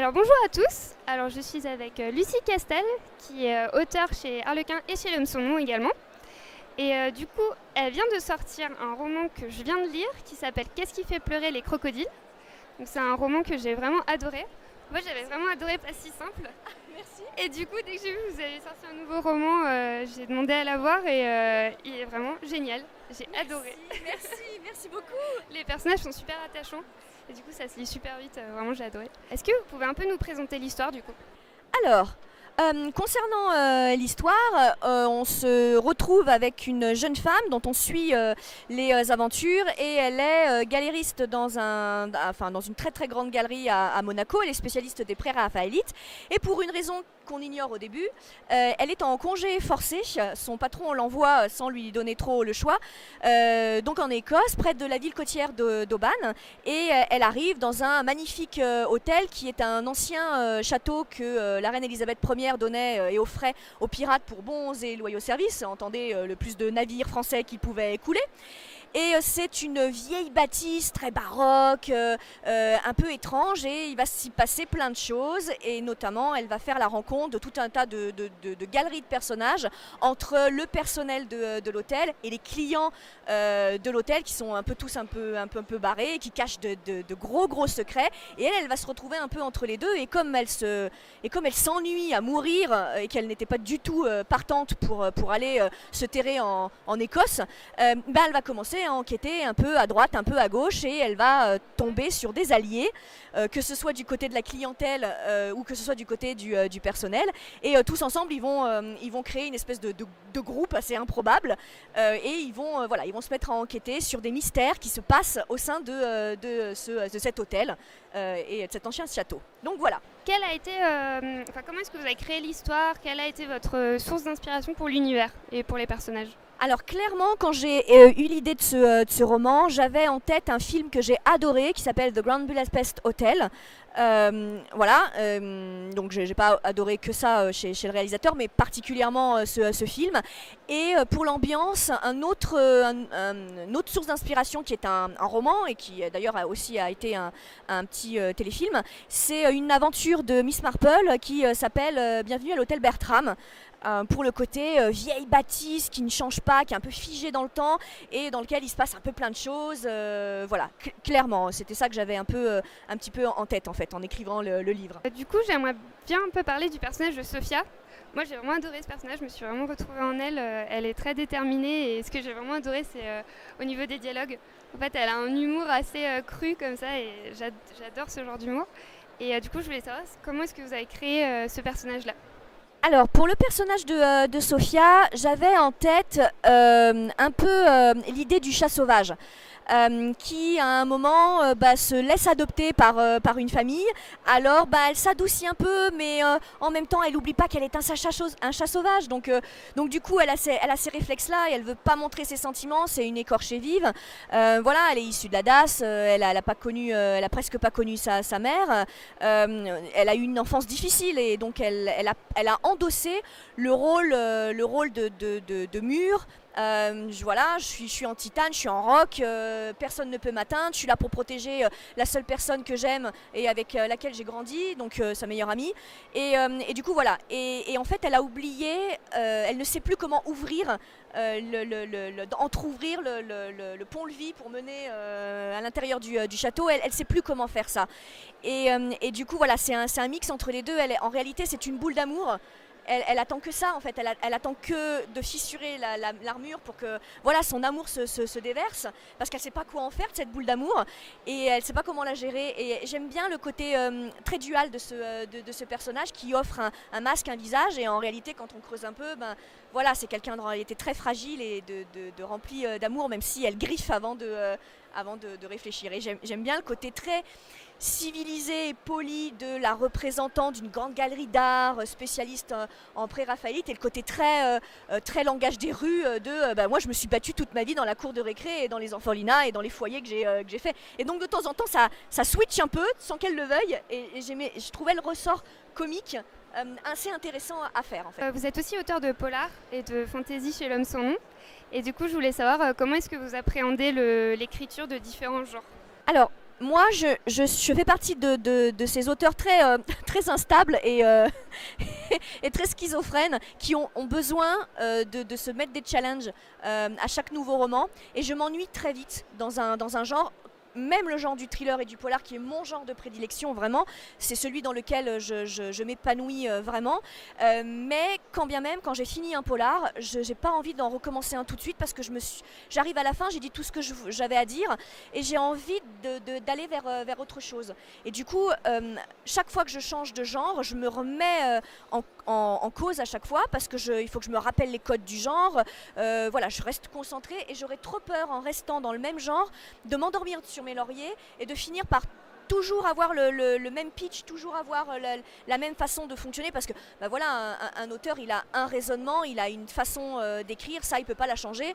Alors bonjour à tous, alors je suis avec Lucie Castel qui est auteure chez Harlequin et chez L'Homme Son Nom également. Et du coup, elle vient de sortir un roman que je viens de lire qui s'appelle Qu'est-ce qui fait pleurer les crocodiles. Donc c'est un roman que j'ai vraiment adoré. Moi j'avais vraiment adoré Pas si simple. Merci. Et du coup, dès que j'ai vu que vous avez sorti un nouveau roman, j'ai demandé à la voir et il est vraiment génial. J'ai adoré. Merci beaucoup. Les personnages sont super attachants et du coup ça se lit super vite, vraiment j'ai adoré. Est-ce que vous pouvez un peu nous présenter l'histoire du coup? Alors, concernant l'histoire, on se retrouve avec une jeune femme dont on suit les aventures et elle est galériste dans une très très grande galerie à Monaco. Elle est spécialiste des pré-raphaélites et pour une raison qu'on ignore au début, elle est en congé forcé. Son patron l'envoie sans lui donner trop le choix, donc en Écosse, près de la ville côtière d'Oban, et elle arrive dans un magnifique hôtel qui est un ancien château que la reine Elisabeth Ier donnait et offrait aux pirates pour bons et loyaux services, entendez le plus de navires français qu'ils pouvaient couler. Et c'est une vieille bâtisse très baroque, un peu étrange, et il va s'y passer plein de choses, et notamment elle va faire la rencontre de tout un tas de galeries de personnages entre le personnel de l'hôtel et les clients de l'hôtel qui sont tous un peu barrés et qui cachent de gros secrets, et elle va se retrouver un peu entre les deux, et comme elle s'ennuie à mourir et qu'elle n'était pas du tout partante pour aller se terrer en Écosse, elle va commencer à enquêter un peu à droite, un peu à gauche, et elle va tomber sur des alliés, que ce soit du côté de la clientèle ou que ce soit du côté du personnel, et tous ensemble ils vont créer une espèce de groupe assez improbable, et ils vont se mettre à enquêter sur des mystères qui se passent au sein de cet hôtel et de cet ancien château. Donc voilà. Quelle a été, comment est-ce que vous avez créé l'histoire? Quelle a été votre source d'inspiration pour l'univers et pour les personnages? Alors clairement, quand j'ai eu l'idée de ce roman, j'avais en tête un film que j'ai adoré qui s'appelle The Grand Budapest Hotel. Donc j'ai pas adoré que ça chez le réalisateur, mais particulièrement ce film. Et pour l'ambiance, une autre source d'inspiration qui est un roman et qui d'ailleurs a été un petit téléfilm, c'est une aventure de Miss Marple qui s'appelle Bienvenue à l'hôtel Bertram. Pour le côté vieille bâtisse qui ne change pas, qui est un peu figée dans le temps et dans lequel il se passe un peu plein de choses. Clairement, c'était ça que j'avais un petit peu en tête en fait en écrivant le livre. Du coup, j'aimerais bien un peu parler du personnage de Sophia. Moi, j'ai vraiment adoré ce personnage, je me suis vraiment retrouvée en elle. Elle est très déterminée et ce que j'ai vraiment adoré, c'est au niveau des dialogues. En fait, elle a un humour assez cru comme ça et j'adore ce genre d'humour. Et du coup, je voulais savoir comment est-ce que vous avez créé ce personnage-là? Alors pour le personnage de Sophia, j'avais en tête un peu l'idée du chat sauvage. Qui à un moment se laisse adopter par une famille. Alors elle s'adoucit un peu, mais en même temps elle n'oublie pas qu'elle est un chat sauvage. Donc du coup elle a ces réflexes-là et elle ne veut pas montrer ses sentiments, c'est une écorchée vive. Elle est issue de la DAS, elle a presque pas connu sa mère. Elle a eu une enfance difficile et donc elle a endossé le rôle de mûre. Je suis en titane, je suis en roc, personne ne peut m'atteindre, je suis là pour protéger la seule personne que j'aime et avec laquelle j'ai grandi, donc sa meilleure amie. Et du coup voilà, et en fait elle a oublié, elle ne sait plus comment ouvrir, entrouvrir le pont-levis pour mener à l'intérieur du château, elle ne sait plus comment faire ça. Et du coup voilà, c'est un mix entre les deux, en réalité c'est une boule d'amour. Elle attend que ça en fait, elle attend que de fissurer l'armure pour que son amour se déverse, parce qu'elle ne sait pas quoi en faire de cette boule d'amour et elle ne sait pas comment la gérer. Et j'aime bien le côté très dual de ce personnage qui offre un masque, un visage, et en réalité quand on creuse un peu, c'est quelqu'un de réalité très fragile et de rempli d'amour, même si elle griffe avant de réfléchir. Et j'aime bien le côté très civilisé et poli de la représentante d'une grande galerie d'art spécialiste en pré-raphaélite, et le côté très langage des rues moi je me suis battue toute ma vie dans la cour de récré et dans les orphelinats et dans les foyers que j'ai fait, et donc de temps en temps ça switch un peu sans qu'elle le veuille, et je trouvais le ressort comique assez intéressant à faire en fait. Vous êtes aussi auteur de polar et de fantasy chez L'Homme Sans Nom, et du coup je voulais savoir comment est-ce que vous appréhendez l'écriture de différents genres? Alors moi, je fais partie de ces auteurs très instables et très schizophrènes qui ont besoin de se mettre des challenges à chaque nouveau roman. Et je m'ennuie très vite dans un genre. Même le genre du thriller et du polar qui est mon genre de prédilection vraiment, c'est celui dans lequel je m'épanouis vraiment. Mais quand bien même, quand j'ai fini un polar, je n'ai pas envie d'en recommencer un tout de suite parce que j'arrive à la fin, j'ai dit tout ce que j'avais à dire et j'ai envie d'aller vers autre chose. Et du coup, chaque fois que je change de genre, je me remets en cause à chaque fois parce que il faut que je me rappelle les codes du genre. Voilà, je reste concentrée et j'aurais trop peur en restant dans le même genre de m'endormir sur mes lauriers et de finir par toujours avoir le même pitch, toujours avoir la même façon de fonctionner parce que bah voilà, un auteur il a un raisonnement, il a une façon d'écrire, ça il peut pas la changer.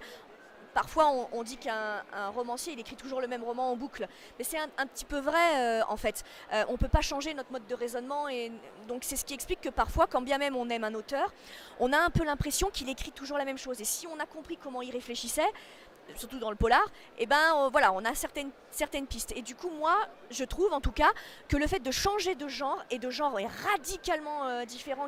Parfois on dit qu'un romancier il écrit toujours le même roman en boucle, mais c'est un petit peu vrai en fait. On ne peut pas changer notre mode de raisonnement et donc c'est ce qui explique que parfois quand bien même on aime un auteur, on a un peu l'impression qu'il écrit toujours la même chose et si on a compris comment il réfléchissait, surtout dans le polar, et ben voilà, on a certaines pistes. Et du coup, moi, je trouve en tout cas que le fait de changer de genre et de genre radicalement différents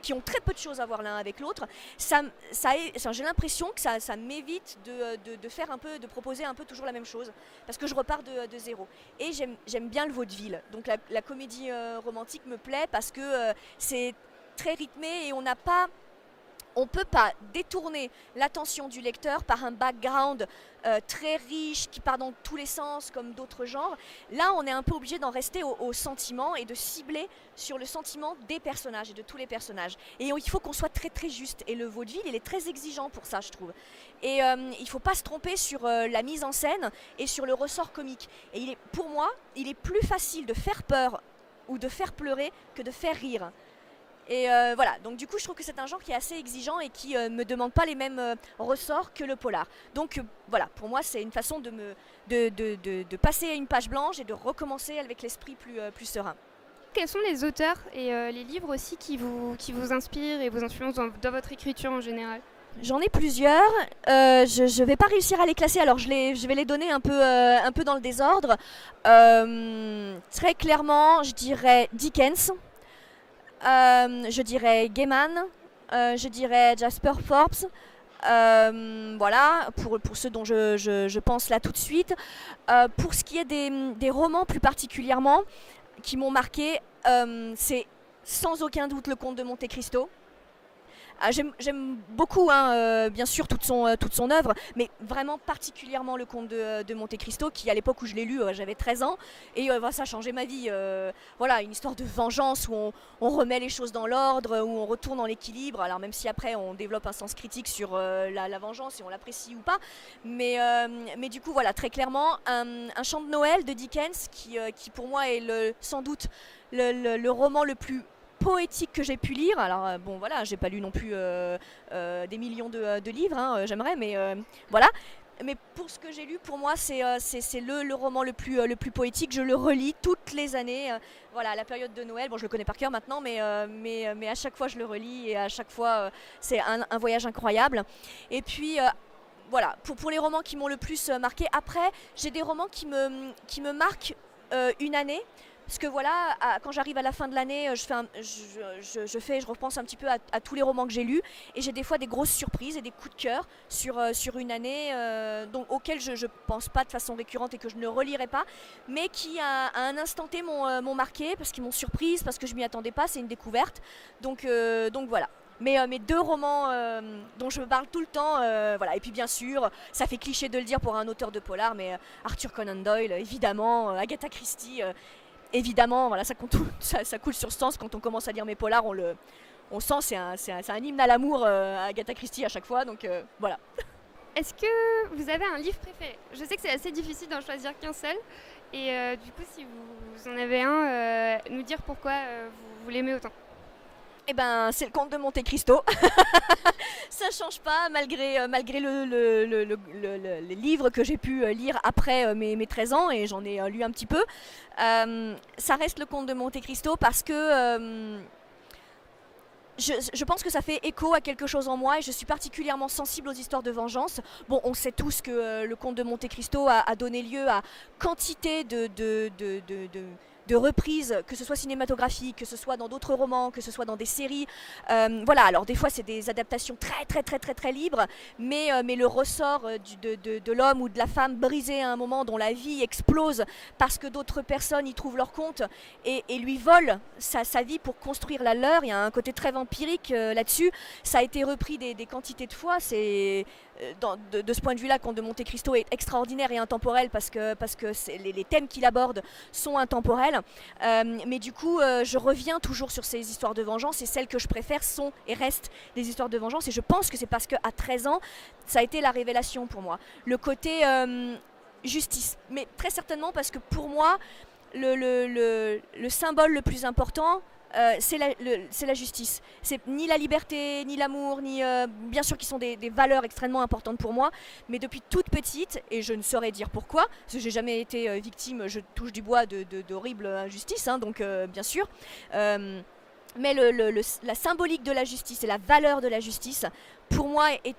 qui ont très peu de choses à voir l'un avec l'autre, j'ai l'impression que ça m'évite de faire un peu, de proposer un peu toujours la même chose, parce que je repars de zéro. Et j'aime bien le vaudeville, donc la comédie romantique me plaît parce que c'est très rythmé et on ne peut pas détourner l'attention du lecteur par un background très riche qui part dans tous les sens comme d'autres genres. Là, on est un peu obligé d'en rester au sentiment et de cibler sur le sentiment des personnages et de tous les personnages. Et il faut qu'on soit très très juste. Et le vaudeville, il est très exigeant pour ça, je trouve. Et il ne faut pas se tromper sur la mise en scène et sur le ressort comique. Et pour moi, il est plus facile de faire peur ou de faire pleurer que de faire rire. Et voilà, donc du coup je trouve que c'est un genre qui est assez exigeant et qui me demande pas les mêmes ressorts que le polar. Donc voilà, pour moi c'est une façon de passer à une page blanche et de recommencer avec l'esprit plus serein. Quels sont les auteurs et les livres aussi qui vous inspirent et vous influencent dans votre écriture en général? J'en ai plusieurs, je vais pas réussir à les classer, alors je vais les donner un peu dans le désordre. Très clairement, je dirais Dickens. Je dirais Gaiman, je dirais Jasper Forbes, voilà, pour ceux dont je pense là tout de suite. Pour ce qui est des romans plus particulièrement qui m'ont marqué, c'est sans aucun doute Le Comte de Monte Cristo. J'aime beaucoup, bien sûr, toute son œuvre, mais vraiment particulièrement Le Comte de Monte Cristo, qui à l'époque où je l'ai lu, j'avais 13 ans, et ça a changé ma vie. Voilà, une histoire de vengeance où on remet les choses dans l'ordre, où on retourne dans l'équilibre, alors même si après on développe un sens critique sur la vengeance, si on l'apprécie ou pas, mais du coup, voilà, très clairement, un chant de Noël de Dickens, qui pour moi est sans doute le roman le plus poétique que j'ai pu lire. Alors bon voilà, j'ai pas lu non plus des millions de livres, j'aimerais, mais voilà. Mais pour ce que j'ai lu, pour moi c'est le roman le plus poétique. Je le relis toutes les années, voilà, à la période de Noël. Bon, je le connais par cœur maintenant, mais à chaque fois je le relis et à chaque fois c'est un voyage incroyable. Et puis voilà, pour les romans qui m'ont le plus marqué. Après, j'ai des romans qui me marquent une année. Parce que voilà, quand j'arrive à la fin de l'année, je repense un petit peu à tous les romans que j'ai lus et j'ai des fois des grosses surprises et des coups de cœur sur une année auxquels je ne pense pas de façon récurrente et que je ne relirai pas, mais qui à un instant T m'ont marqué parce qu'ils m'ont surprise, parce que je m'y attendais pas, c'est une découverte. Donc voilà. Mais mes deux romans dont je me parle tout le temps, voilà. Et puis bien sûr, ça fait cliché de le dire pour un auteur de polar, mais Arthur Conan Doyle, évidemment, Agatha Christie. Évidemment, voilà, ça coule sur sens quand on commence à lire mes polars, on sent c'est un hymne à l'amour Agatha Christie à chaque fois, donc voilà. Est-ce que vous avez un livre préféré? Je sais que c'est assez difficile d'en choisir qu'un seul, et du coup si vous en avez un, nous dire pourquoi vous l'aimez autant. Eh ben, c'est Le Comte de Monte Cristo. Ça change pas malgré les livres que j'ai pu lire après mes 13 ans, et j'en ai lu un petit peu. Ça reste Le Comte de Monte Cristo parce que je pense que ça fait écho à quelque chose en moi et je suis particulièrement sensible aux histoires de vengeance. Bon, on sait tous que le Comte de Monte Cristo a donné lieu à quantité de reprises, que ce soit cinématographiques, que ce soit dans d'autres romans, que ce soit dans des séries. Voilà, alors des fois c'est des adaptations très libres, mais le ressort de l'homme ou de la femme brisé à un moment, dont la vie explose parce que d'autres personnes y trouvent leur compte et lui volent sa vie pour construire la leur. Il y a un côté très vampirique là-dessus. Ça a été repris des quantités de fois. C'est de ce point de vue-là, Comte de Monte Cristo est extraordinaire et intemporel parce que les thèmes qu'il aborde sont intemporels. Mais du coup, je reviens toujours sur ces histoires de vengeance et celles que je préfère sont et restent des histoires de vengeance. Et je pense que c'est parce qu'à 13 ans, ça a été la révélation pour moi. Le côté justice. Mais très certainement parce que pour moi, le symbole le plus important, c'est la justice. C'est ni la liberté, ni l'amour, ni bien sûr qui sont des valeurs extrêmement importantes pour moi, mais depuis toute petite, et je ne saurais dire pourquoi, parce que j'ai jamais été victime, je touche du bois, d'horribles injustices, hein, donc bien sûr. Mais la symbolique de la justice et la valeur de la justice, pour moi, est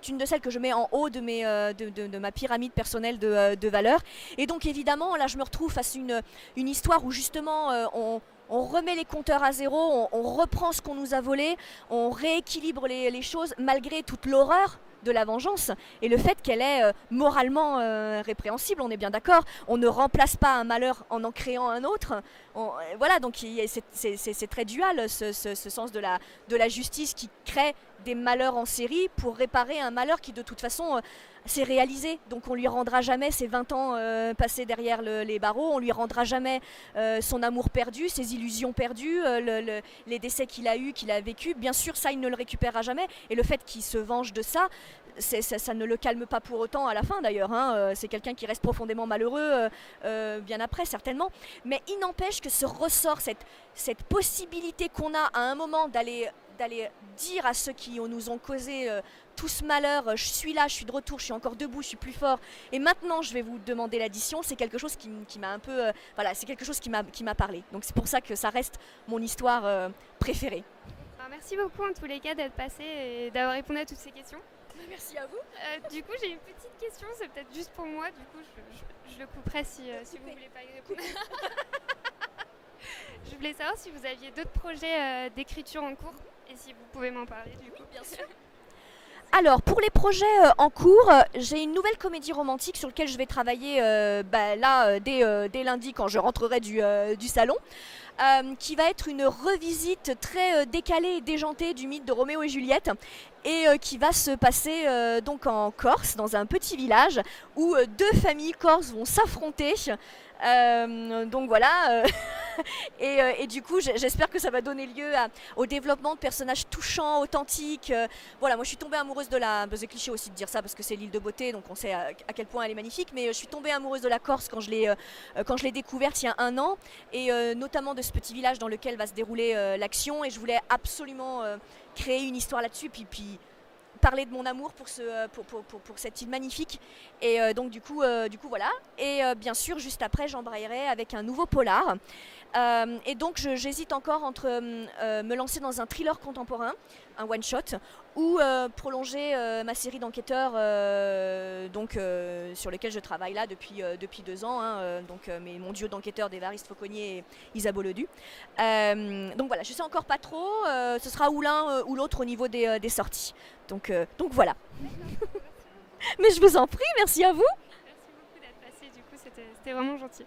une de celles que je mets en haut de ma pyramide personnelle de valeurs. Et donc évidemment, là je me retrouve face à une histoire où justement on remet les compteurs à zéro, on reprend ce qu'on nous a volé, on rééquilibre les choses malgré toute l'horreur de la vengeance et le fait qu'elle est moralement répréhensible, on est bien d'accord. On ne remplace pas un malheur en créant un autre. Voilà, donc c'est très dual ce sens de la justice qui crée des malheurs en série pour réparer un malheur qui de toute façon s'est réalisé. Donc on lui rendra jamais ses 20 ans passés derrière les barreaux, on lui rendra jamais son amour perdu, ses illusions perdues, les décès qu'il a eus, qu'il a vécu. Bien sûr, ça il ne le récupérera jamais et le fait qu'il se venge de ça, ça ne le calme pas pour autant à la fin d'ailleurs, hein. C'est quelqu'un qui reste profondément malheureux bien après certainement, mais il n'empêche que ce ressort, cette possibilité qu'on a à un moment d'aller dire à ceux qui nous ont causé tout ce malheur, je suis là, je suis de retour, je suis encore debout, je suis plus fort et maintenant je vais vous demander l'addition, c'est quelque chose qui m'a un peu voilà, c'est quelque chose qui m'a parlé, donc c'est pour ça que ça reste mon histoire préférée. Alors, merci beaucoup en tous les cas d'être passé et d'avoir répondu à toutes ces questions. Merci à vous. Du coup, j'ai une petite question, c'est peut-être juste pour moi, du coup, je le couperai si vous ne voulez pas y répondre. Je voulais savoir si vous aviez d'autres projets d'écriture en cours et si vous pouvez m'en parler, du coup. Bien sûr. Alors, pour les projets en cours, j'ai une nouvelle comédie romantique sur laquelle je vais travailler dès lundi quand je rentrerai du salon. Qui va être une revisite très décalée et déjantée du mythe de Roméo et Juliette et qui va se passer donc en Corse, dans un petit village où deux familles corses vont s'affronter. Donc voilà, et du coup j'espère que ça va donner lieu au développement de personnages touchants, authentiques. Voilà, moi je suis tombée amoureuse c'est cliché aussi de dire ça parce que c'est l'île de beauté, donc on sait à quel point elle est magnifique, mais je suis tombée amoureuse de la Corse quand je l'ai découverte il y a 1 an, et notamment de ce petit village dans lequel va se dérouler l'action, et je voulais absolument créer une histoire là-dessus, puis parler de mon amour pour cette île magnifique, et donc du coup voilà, et bien sûr juste après j'embrayerai avec un nouveau polar, et donc j'hésite encore entre me lancer dans un thriller contemporain, un one shot, ou prolonger ma série d'enquêteurs sur lequel je travaille là depuis 2 ans, hein, mais mon duo d'enquêteurs d'Évariste Fauconnier et Isabeau Ledu. Donc voilà, je sais encore pas trop, ce sera ou l'un ou l'autre au niveau des sorties. Donc voilà. Mais je vous en prie, merci à vous. Merci beaucoup d'être passé, du coup c'était vraiment gentil.